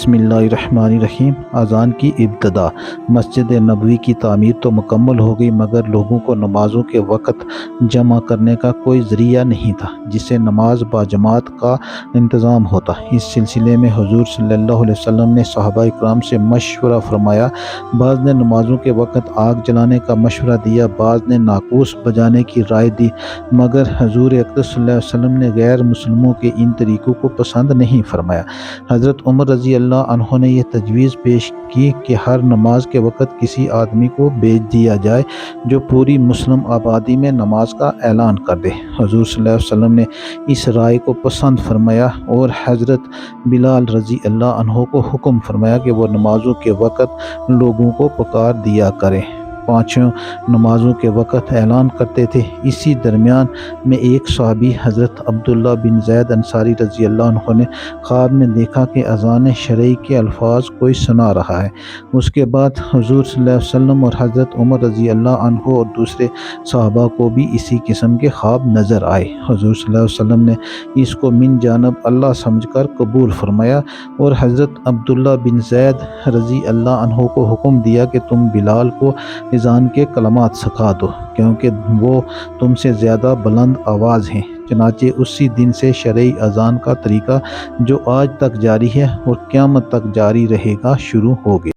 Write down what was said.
بسم اللہ الرحمن الرحیم۔ اذان کی ابتدا۔ مسجد نبوی کی تعمیر تو مکمل ہو گئی، مگر لوگوں کو نمازوں کے وقت جمع کرنے کا کوئی ذریعہ نہیں تھا جس سے نماز باجماعت کا انتظام ہوتا۔ اس سلسلے میں حضور صلی اللہ علیہ وسلم نے صحابہ اکرام سے مشورہ فرمایا۔ بعض نے نمازوں کے وقت آگ جلانے کا مشورہ دیا، بعض نے ناقوس بجانے کی رائے دی، مگر حضور اکرم صلی اللہ علیہ وسلم نے غیر مسلموں کے ان طریقوں کو پسند نہیں فرمایا۔ حضرت عمر رضی اللہ عنہ نے یہ تجویز پیش کی کہ ہر نماز کے وقت کسی آدمی کو بھیج دیا جائے جو پوری مسلم آبادی میں نماز کا اعلان کر دے۔ حضور صلی اللہ علیہ وسلم نے اس رائے کو پسند فرمایا اور حضرت بلال رضی اللہ عنہ کو حکم فرمایا کہ وہ نمازوں کے وقت لوگوں کو پکار دیا کریں۔ پانچوں نمازوں کے وقت اعلان کرتے تھے۔ اسی درمیان میں ایک صحابی حضرت عبداللہ بن زید انصاری رضی اللہ عنہ نے خواب میں دیکھا کہ اذان شرعی کے الفاظ کوئی سنا رہا ہے۔ اس کے بعد حضور صلی اللہ علیہ وسلم اور حضرت عمر رضی اللہ عنہ اور دوسرے صحابہ کو بھی اسی قسم کے خواب نظر آئے۔ حضور صلی اللہ علیہ وسلم نے اس کو من جانب اللہ سمجھ کر قبول فرمایا اور حضرت عبداللہ بن زید رضی اللہ عنہ کو حکم دیا کہ تم بلال کو اذان کے کلمات سکھا دو، کیونکہ وہ تم سے زیادہ بلند آواز ہیں۔ چنانچہ اسی دن سے شرعی اذان کا طریقہ جو آج تک جاری ہے اور قیامت تک جاری رہے گا شروع ہو گیا۔